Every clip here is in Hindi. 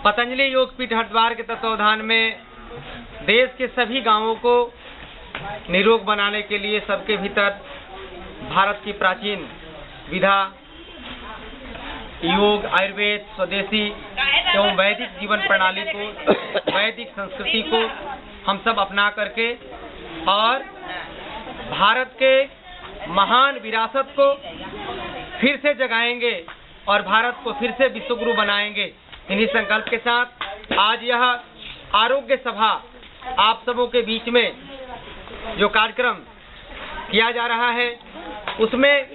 पतंजलि योगपीठ हरिद्वार के तत्वावधान में देश के सभी गांवों को निरोग बनाने के लिए सबके भीतर भारत की प्राचीन विधा योग, आयुर्वेद, स्वदेशी एवं वैदिक जीवन प्रणाली को, वैदिक संस्कृति को हम सब अपना करके और भारत के महान विरासत को फिर से जगाएंगे और भारत को फिर से विश्वगुरु बनाएंगे। इन्हीं संकल्प के साथ आज यह आरोग्य सभा आप सबों के बीच में जो कार्यक्रम किया जा रहा है उसमें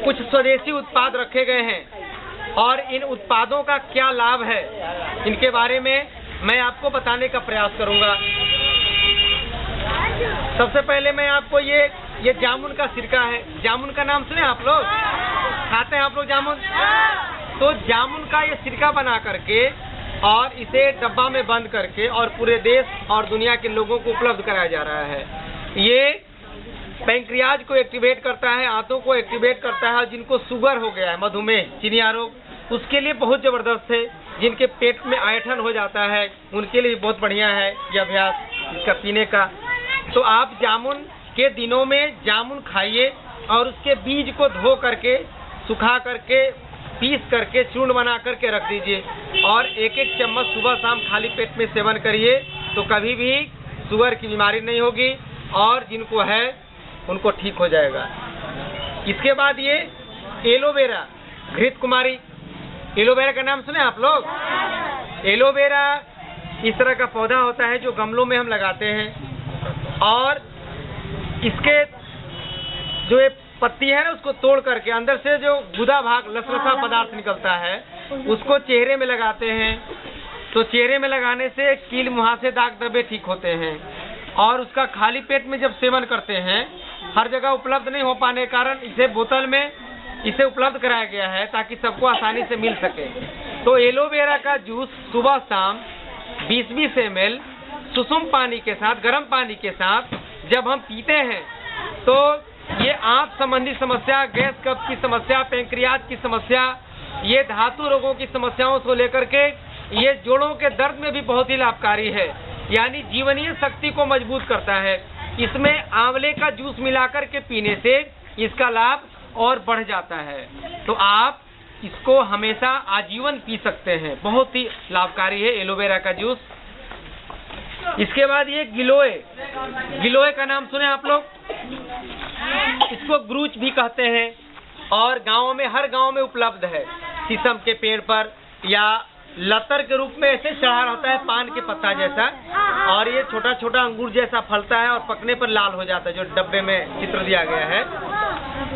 कुछ स्वदेशी उत्पाद रखे गए हैं और इन उत्पादों का क्या लाभ है इनके बारे में मैं आपको बताने का प्रयास करूंगा। सबसे पहले मैं आपको ये जामुन का सिरका है। जामुन का नाम सुने आप लोग? खाते हैं आप लोग जामुन? तो जामुन का ये सिरका बना करके और इसे डब्बा में बंद करके और पूरे देश और दुनिया के लोगों को उपलब्ध कराया जा रहा है। ये पैंक्रियाज को एक्टिवेट करता है, आंतों को एक्टिवेट करता है और जिनको शुगर हो गया है, मधुमेह, चीनिया रोग, उसके लिए बहुत ज़बरदस्त है। जिनके पेट में आयठन हो जाता है उनके लिए बहुत बढ़िया है ये अभ्यास इसका पीने का। तो आप जामुन के दिनों में जामुन खाइए और उसके बीज को धो करके सुखा करके पीस करके चूर्ण बना करके रख दीजिए और एक एक चम्मच सुबह शाम खाली पेट में सेवन करिए तो कभी भी शुगर की बीमारी नहीं होगी और जिनको है उनको ठीक हो जाएगा। इसके बाद ये एलोवेरा, घृत कुमारी, एलोवेरा का नाम सुने आप लोग? एलोवेरा इस तरह का पौधा होता है जो गमलों में हम लगाते हैं और इसके जो ये पत्ती है ना उसको तोड़ करके अंदर से जो गुदा भाग लसलसा पदार्थ निकलता है उसको चेहरे में लगाते हैं। तो चेहरे में लगाने से कील मुहासे, दाग धब्बे ठीक होते हैं और उसका खाली पेट में जब सेवन करते हैं, हर जगह उपलब्ध नहीं हो पाने के कारण इसे बोतल में इसे उपलब्ध कराया गया है ताकि सबको आसानी से मिल सके। तो एलोवेरा का जूस सुबह शाम 20-20 ml सुसुम पानी के साथ, गर्म पानी के साथ जब हम पीते हैं तो ये आंत संबंधी समस्या, गैस कब्ज की समस्या, पैंक्रियाज की समस्या, ये धातु रोगों की समस्याओं से लेकर के ये जोड़ों के दर्द में भी बहुत ही लाभकारी है, यानी जीवनीय शक्ति को मजबूत करता है। इसमें आंवले का जूस मिलाकर के पीने से इसका लाभ और बढ़ जाता है। तो आप इसको हमेशा आजीवन पी सकते हैं, बहुत ही लाभकारी है एलोवेरा का जूस। इसके बाद ये गिलोय, गिलोय का नाम सुने आप लोग? इसको गुरूच भी कहते हैं और गाँव में, हर गांव में उपलब्ध है। शीशम के पेड़ पर या लतर के रूप में ऐसे चढ़ा रहता है, पान के पत्ता जैसा, और ये छोटा छोटा अंगूर जैसा फलता है और पकने पर लाल हो जाता है, जो डब्बे में चित्र दिया गया है।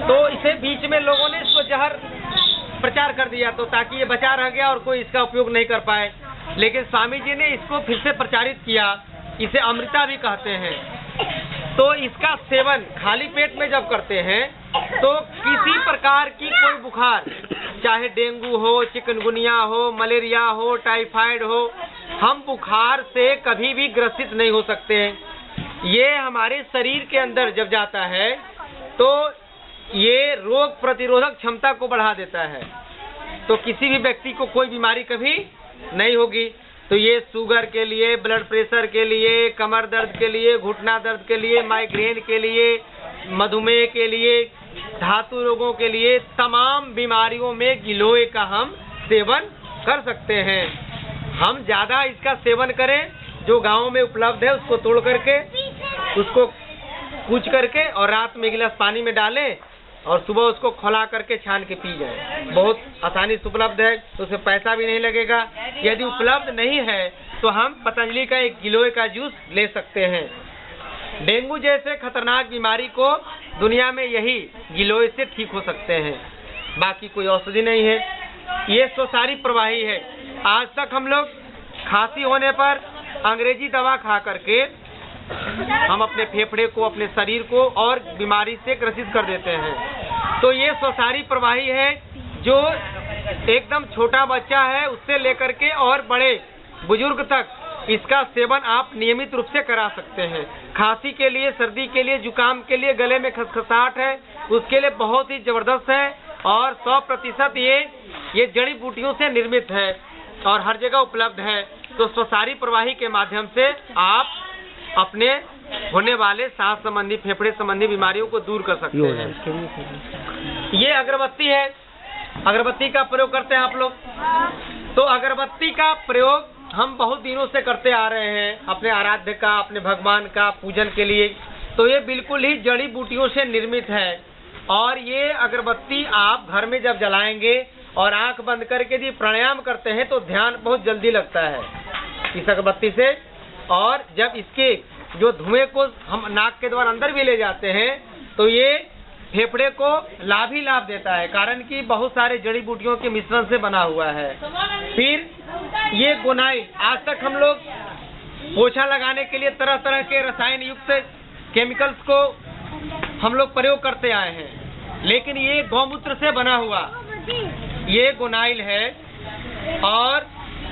तो इसे बीच में लोगों ने इसको जहर प्रचार कर दिया तो ताकि ये बचा रह गया और कोई इसका उपयोग नहीं कर पाए, लेकिन स्वामी जी ने इसको फिर से प्रचारित किया। इसे अमृता भी कहते हैं। तो इसका सेवन खाली पेट में जब करते हैं तो किसी प्रकार की कोई बुखार, चाहे डेंगू हो, चिकनगुनिया हो, मलेरिया हो, टाइफाइड हो, हम बुखार से कभी भी ग्रसित नहीं हो सकते हैं। ये हमारे शरीर के अंदर जब जाता है तो ये रोग प्रतिरोधक क्षमता को बढ़ा देता है, तो किसी भी व्यक्ति को कोई बीमारी कभी नहीं होगी। तो ये शुगर के लिए, ब्लड प्रेशर के लिए, कमर दर्द के लिए, घुटना दर्द के लिए, माइग्रेन के लिए, मधुमेह के लिए, धातु रोगों के लिए, तमाम बीमारियों में गिलोय का हम सेवन कर सकते हैं। हम ज़्यादा इसका सेवन करें, जो गाँव में उपलब्ध है उसको तोड़ करके, उसको कूच करके और रात में 1 गिलास पानी में डालें और सुबह उसको खौला करके छान के पी जाए। बहुत आसानी से उपलब्ध है, तो उसमें पैसा भी नहीं लगेगा। यदि उपलब्ध नहीं है तो हम पतंजलि का एक गिलोय का जूस ले सकते हैं। डेंगू जैसे खतरनाक बीमारी को दुनिया में यही गिलोय से ठीक हो सकते हैं, बाकी कोई औषधि नहीं है। ये स्वसारी प्रवाही है। आज तक हम लोग खांसी होने पर अंग्रेजी दवा खा करके हम अपने फेफड़े को, अपने शरीर को और बीमारी से ग्रसित कर देते हैं। तो ये स्वसारी प्रवाही है, जो एकदम छोटा बच्चा है उससे लेकर के और बड़े बुजुर्ग तक इसका सेवन आप नियमित रूप से करा सकते हैं। खांसी के लिए, सर्दी के लिए, जुकाम के लिए, गले में खसखसाहट है उसके लिए बहुत ही जबरदस्त है और 100% ये जड़ी बूटियों से निर्मित है। और हर जगह उपलब्ध है। तो स्वसारी प्रवाही के माध्यम से आप अपने होने वाले सांस संबंधी, फेफड़े संबंधी बीमारियों को दूर कर सकते हैं। ये अगरबत्ती है, अगरबत्ती का प्रयोग करते हैं आप लोग। तो अगरबत्ती का प्रयोग हम बहुत दिनों से करते आ रहे हैं अपने आराध्य का, अपने भगवान का पूजन के लिए। तो ये बिल्कुल ही जड़ी बूटियों से निर्मित है और ये अगरबत्ती आप घर में जब जलाएंगे और आंख बंद करके यदि प्राणायाम करते हैं तो ध्यान बहुत जल्दी लगता है इस अगरबत्ती से। और जब इसके जो धुएं को हम नाक के द्वारा अंदर भी ले जाते हैं तो ये फेफड़े को लाभ ही लाभ देता है, कारण कि बहुत सारे जड़ी बूटियों के मिश्रण से बना हुआ है। फिर ये गोनाइल, आज तक हम लोग पोछा लगाने के लिए तरह तरह के रसायन युक्त केमिकल्स को हम लोग प्रयोग करते आए हैं, लेकिन ये गौमूत्र से बना हुआ ये गोनाइल है। और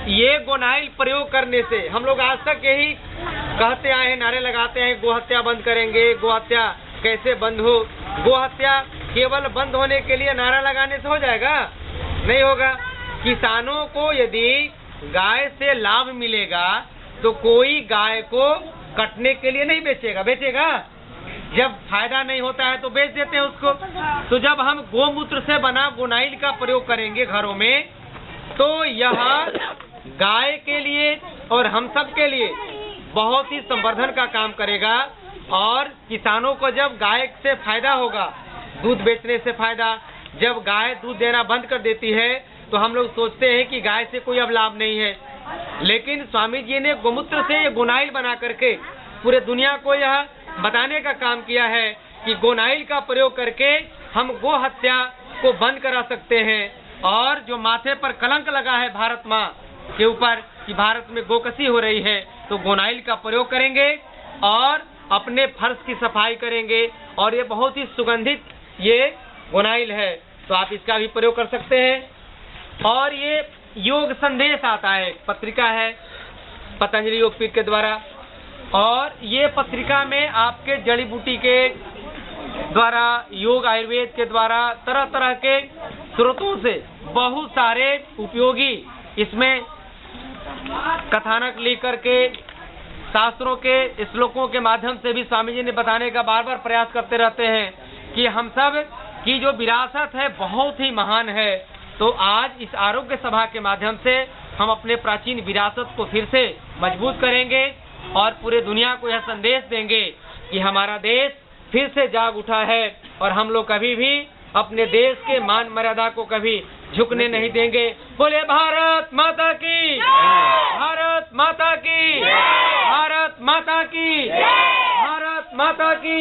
ये गोनाइल प्रयोग करने से हम लोग आज तक यही कहते आए हैं, नारे लगाते हैं, गोहत्या बंद करेंगे, गोहत्या कैसे बंद हो। गोहत्या केवल बंद होने के लिए नारा लगाने से हो जाएगा? नहीं होगा। किसानों को यदि गाय से लाभ मिलेगा तो कोई गाय को कटने के लिए नहीं बेचेगा, बेचेगा? जब फायदा नहीं होता है तो बेच देते हैं उसको। तो जब हम गोमूत्र से बना गोनाइल का प्रयोग करेंगे घरों में तो यह गाय के लिए और हम सब के लिए बहुत ही संवर्धन का काम करेगा। और किसानों को जब गाय से फायदा होगा, दूध बेचने से फायदा, जब गाय दूध देना बंद कर देती है तो हम लोग सोचते हैं कि गाय से कोई अब लाभ नहीं है, लेकिन स्वामी जी ने गोमूत्र से ये गोनाइल बना करके पूरे दुनिया को यह बताने का काम किया है कि गोनाइल का प्रयोग करके हम गो हत्या को बंद करा सकते हैं। और जो माथे पर कलंक लगा है भारत माँ के ऊपर कि भारत में गोकसी हो रही है, तो गोनाइल का प्रयोग करेंगे और अपने फर्श की सफाई करेंगे। और ये बहुत ही सुगंधित ये गोनाइल है, तो आप इसका भी प्रयोग कर सकते हैं। और ये योग संदेश आता है, पत्रिका है पतंजलि योगपीठ के द्वारा, और ये पत्रिका में आपके जड़ी बूटी के द्वारा, योग आयुर्वेद के द्वारा, तरह तरह के स्रोतों से बहुत सारे उपयोगी इसमें कथानक लेकर के शास्त्रों के श्लोकों के माध्यम से भी स्वामी जी ने बताने का बार बार प्रयास करते रहते हैं कि हम सब की जो विरासत है बहुत ही महान है। तो आज इस आरोग्य सभा के माध्यम से हम अपने प्राचीन विरासत को फिर से मजबूत करेंगे और पूरे दुनिया को यह संदेश देंगे कि हमारा देश फिर से जाग उठा है और हम लोग कभी भी अपने देश के मान मर्यादा को कभी झुकने नहीं देंगे। बोले भारत माता की, भारत माता की, भारत माता की, भारत माता की।